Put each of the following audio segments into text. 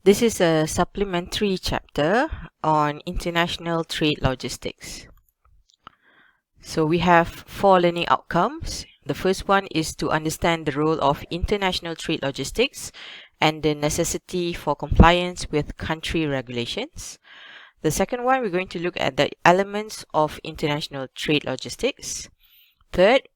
This is a supplementary chapter on international trade logistics. So we have 4 learning outcomes. The first one is to understand the role of international trade logistics and the necessity for compliance with country regulations. The second one, we're going to look at the elements of international trade logistics. Third,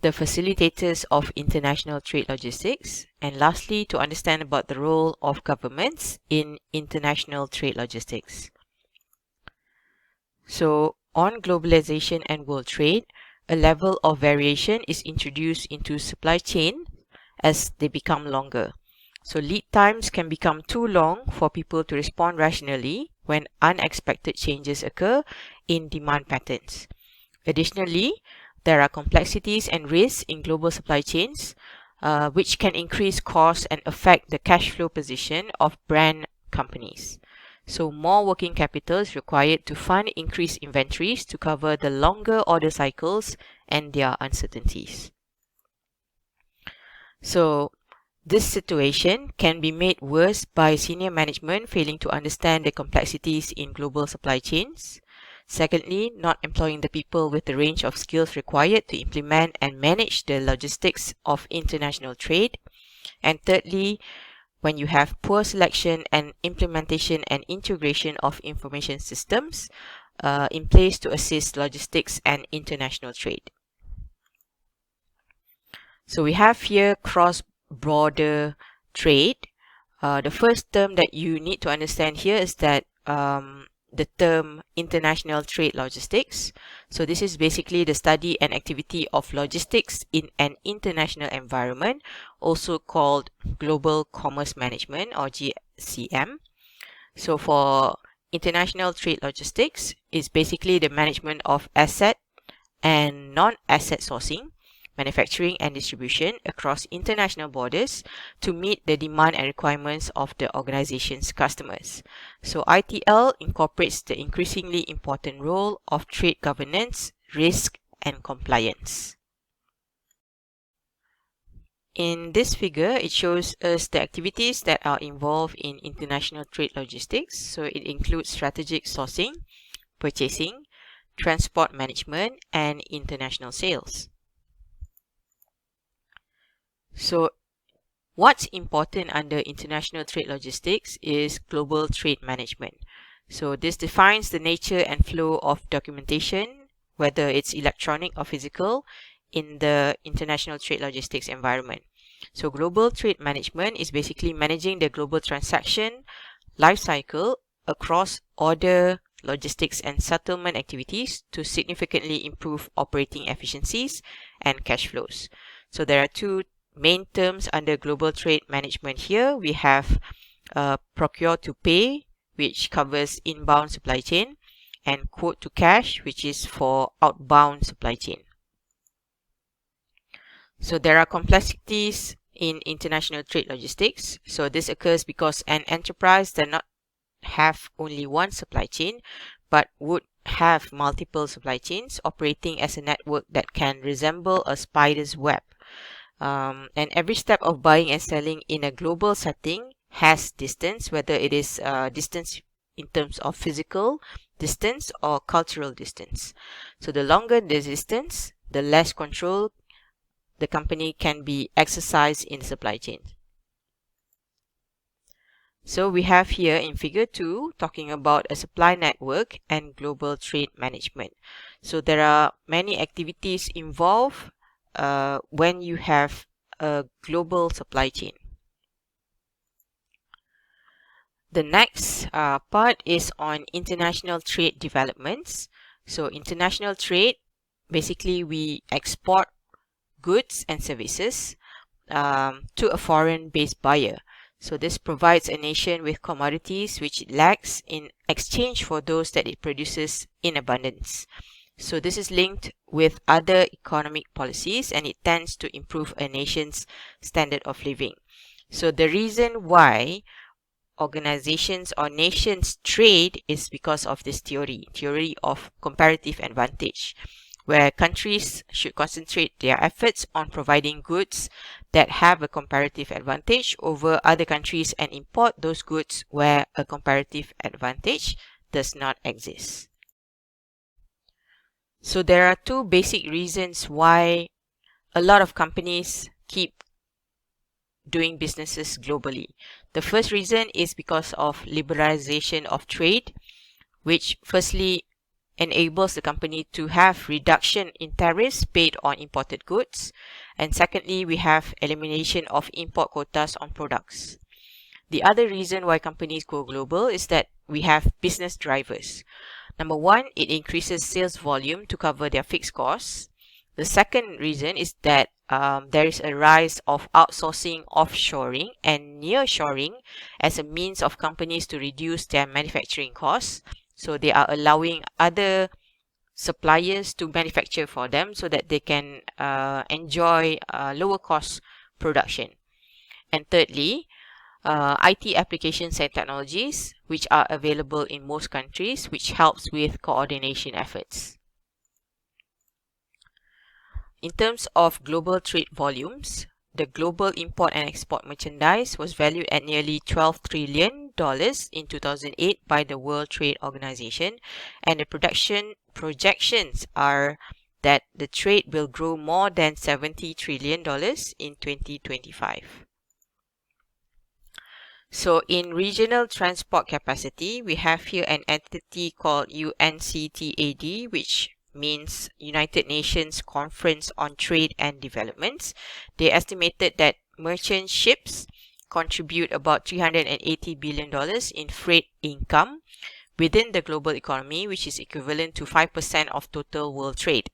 the facilitators of international trade logistics. And lastly, to understand about the role of governments in international trade logistics. So, on globalization and world trade, a level of variation is introduced into supply chain as they become longer. So lead times can become too long for people to respond rationally when unexpected changes occur in demand patterns. Additionally, there are complexities and risks in global supply chains, which can increase costs and affect the cash flow position of brand companies. So more working capital is required to fund increased inventories to cover the longer order cycles and their uncertainties. So this situation can be made worse by senior management failing to understand the complexities in global supply chains. Secondly, not employing the people with the range of skills required to implement and manage the logistics of international trade. And thirdly, when you have poor selection and implementation and integration of information systems in place to assist logistics and international trade. So we have here cross-border trade. The first term that you need to understand here is that the term international trade logistics. So this is basically the study and activity of logistics in an international environment, also called global commerce management or GCM. So for international trade logistics is basically the management of asset and non-asset sourcing, manufacturing and distribution across international borders to meet the demand and requirements of the organization's customers. So ITL incorporates the increasingly important role of trade governance, risk, and compliance. In this figure, it shows us the activities that are involved in international trade logistics. So it includes strategic sourcing, purchasing, transport management, and international sales. So what's important under international trade logistics is global trade management. So this defines the nature and flow of documentation, whether it's electronic or physical, in the international trade logistics environment. So global trade management is basically managing the global transaction life cycle across order, logistics, and settlement activities to significantly improve operating efficiencies and cash flows. So there are two main terms under global trade management here. We have procure to pay, which covers inbound supply chain, and quote to cash, which is for outbound supply chain. So there are complexities in international trade logistics. So this occurs because an enterprise does not have only one supply chain, but would have multiple supply chains operating as a network that can resemble a spider's web. And every step of buying and selling in a global setting has distance, whether it is distance in terms of physical distance or cultural distance. So the longer the distance, the less control the company can be exercised in the supply chain. So we have here in figure 2 talking about a supply network and global trade management. So there are many activities involved when you have a global supply chain. The next part is on international trade developments. So international trade, basically we export goods and services to a foreign-based buyer. So this provides a nation with commodities which it lacks in exchange for those that it produces in abundance. So this is linked with other economic policies and it tends to improve a nation's standard of living. So the reason why organizations or nations trade is because of this theory of comparative advantage. where countries should concentrate their efforts on providing goods that have a comparative advantage over other countries and import those goods where a comparative advantage does not exist. So there are two basic reasons why a lot of companies keep doing businesses globally. The first reason is because of liberalization of trade, which firstly enables the company to have reduction in tariffs paid on imported goods, and secondly, we have elimination of import quotas on products. The other reason why companies go global is that we have business drivers. Number one, it increases sales volume to cover their fixed costs. The second reason is that there is a rise of outsourcing, offshoring, and nearshoring as a means of companies to reduce their manufacturing costs. So they are allowing other suppliers to manufacture for them so that they can enjoy lower cost production. And thirdly, IT applications and technologies, which are available in most countries, which helps with coordination efforts. In terms of global trade volumes, the global import and export merchandise was valued at nearly $12 trillion in 2008 by the World Trade Organization, and the projections are that the trade will grow more than $70 trillion in 2025. So in regional transport capacity, we have here an entity called UNCTAD, which means United Nations Conference on Trade and Developments. They estimated that merchant ships contribute about $380 billion in freight income within the global economy, which is equivalent to 5% of total world trade.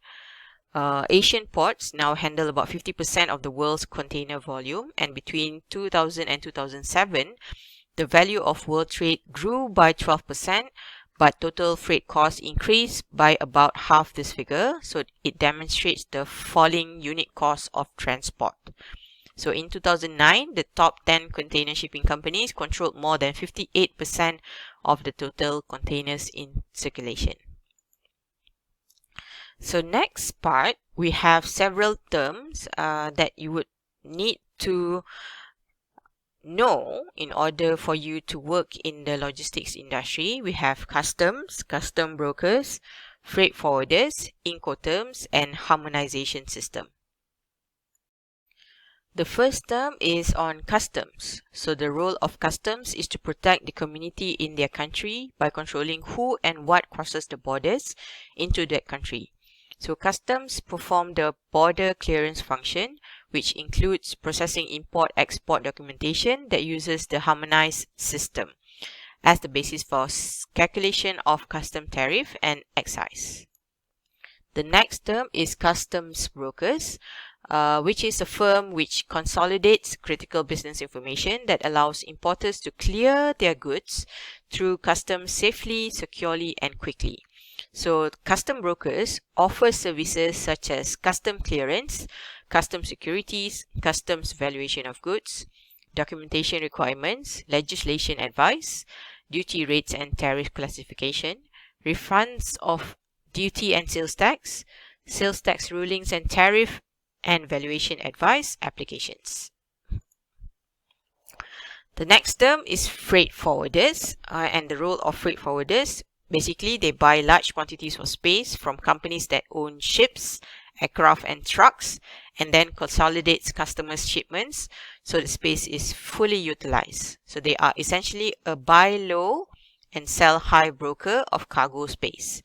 Asian ports now handle about 50% of the world's container volume, and between 2000 and 2007, the value of world trade grew by 12%, but total freight costs increased by about half this figure, so it demonstrates the falling unit cost of transport. So in 2009, the top 10 container shipping companies controlled more than 58% of the total containers in circulation. So next part, we have several terms that you would need to know in order for you to work in the logistics industry. We have customs, custom brokers, freight forwarders, Incoterms, and harmonization system. The first term is on customs. So the role of customs is to protect the community in their country by controlling who and what crosses the borders into that country. So customs perform the border clearance function, which includes processing import-export documentation that uses the harmonized system as the basis for calculation of custom tariff and excise. The next term is customs brokers, which is a firm which consolidates critical business information that allows importers to clear their goods through customs safely, securely, and quickly. So custom brokers offer services such as custom clearance, custom securities, customs valuation of goods, documentation requirements, legislation advice, duty rates and tariff classification, refunds of duty and sales tax rulings and tariff and valuation advice applications. The next term is freight forwarders, and the role of freight forwarders. Basically, they buy large quantities of space from companies that own ships, aircraft, and trucks, and then consolidates customers' shipments so the space is fully utilized. So they are essentially a buy low and sell high broker of cargo space.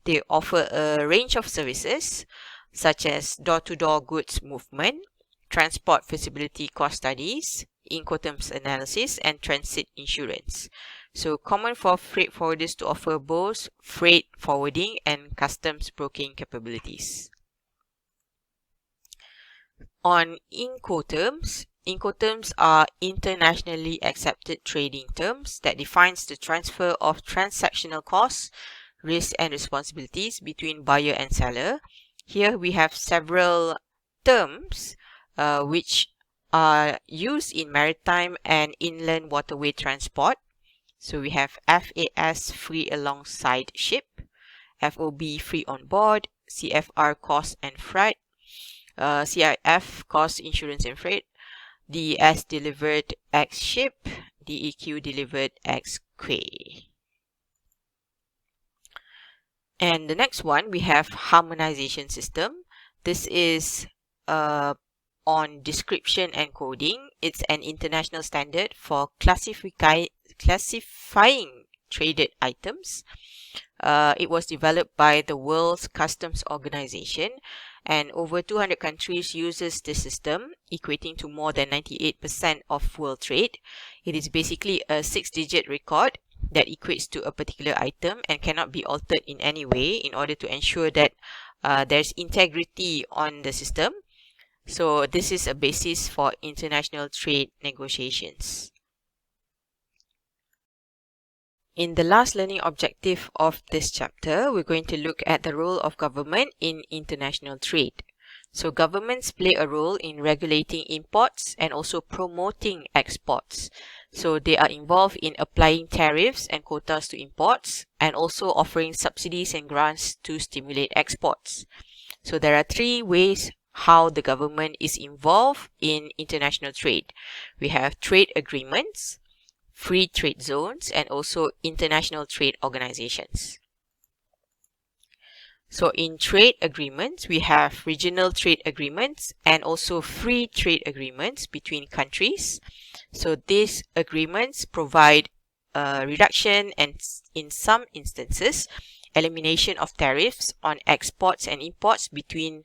They offer a range of services such as door-to-door goods movement, transport feasibility cost studies, Incoterms analysis, and transit insurance. So common for freight forwarders to offer both freight forwarding and customs broking capabilities. On Incoterms, Incoterms are internationally accepted trading terms that defines the transfer of transactional costs, risks, and responsibilities between buyer and seller. Here we have several terms which are used in maritime and inland waterway transport. So we have FAS, free alongside ship, FOB, free on board, CFR cost and freight, CIF cost, insurance and freight, DES delivered X ship, DEQ delivered X quay. And the next one, we have harmonization system. This is on description and coding. It's an international standard for classifying traded items. It was developed by the World Customs Organization, and over 200 countries uses this system, equating to more than 98% of world trade. It is basically a 6-digit record that equates to a particular item and cannot be altered in any way in order to ensure that there's integrity on the system. So this is a basis for international trade negotiations. In the last learning objective of this chapter, we're going to look at the role of government in international trade. So governments play a role in regulating imports and also promoting exports. So they are involved in applying tariffs and quotas to imports and also offering subsidies and grants to stimulate exports. So there are 3 ways how the government is involved in international trade. We have trade agreements, free trade zones, and also international trade organizations. So in trade agreements, we have regional trade agreements and also free trade agreements between countries. So these agreements provide reduction and in some instances, elimination of tariffs on exports and imports between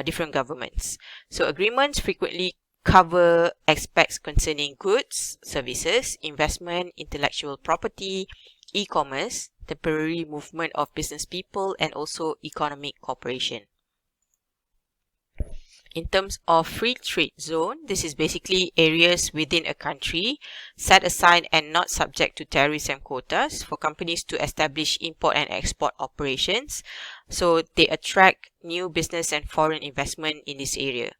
different governments. So agreements frequently cover aspects concerning goods, services, investment, intellectual property, e-commerce, temporary movement of business people, and also economic cooperation. In terms of free trade zone, this is basically areas within a country set aside and not subject to tariffs and quotas for companies to establish import and export operations. So they attract new business and foreign investment in this area.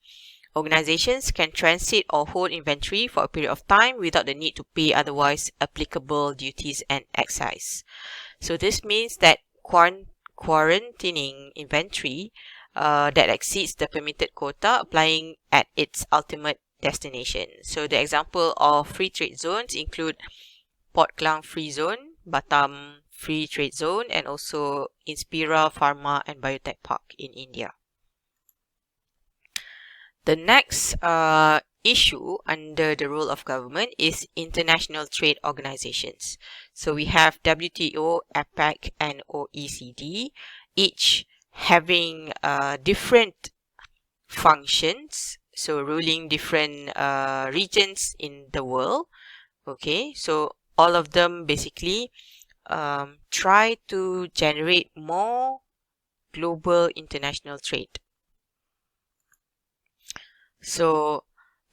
Organizations can transit or hold inventory for a period of time without the need to pay otherwise applicable duties and excise. So this means that quarantining inventory that exceeds the permitted quota, applying at its ultimate destination. So the example of free trade zones include Port Klang Free Zone, Batam Free Trade Zone, and also Inspira Pharma and Biotech Park in India. The next issue under the role of government is international trade organizations. So we have WTO, APEC, and OECD, each having different functions, so ruling different regions in the world. Okay, so all of them basically try to generate more global international trade. So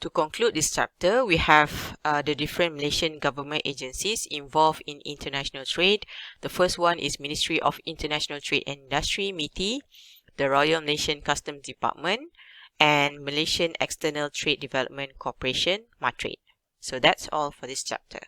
to conclude this chapter, we have the different Malaysian government agencies involved in international trade. The first one is Ministry of International Trade and Industry, MITI, the Royal Malaysian Customs Department, and Malaysian External Trade Development Corporation, MATRADE. So that's all for this chapter.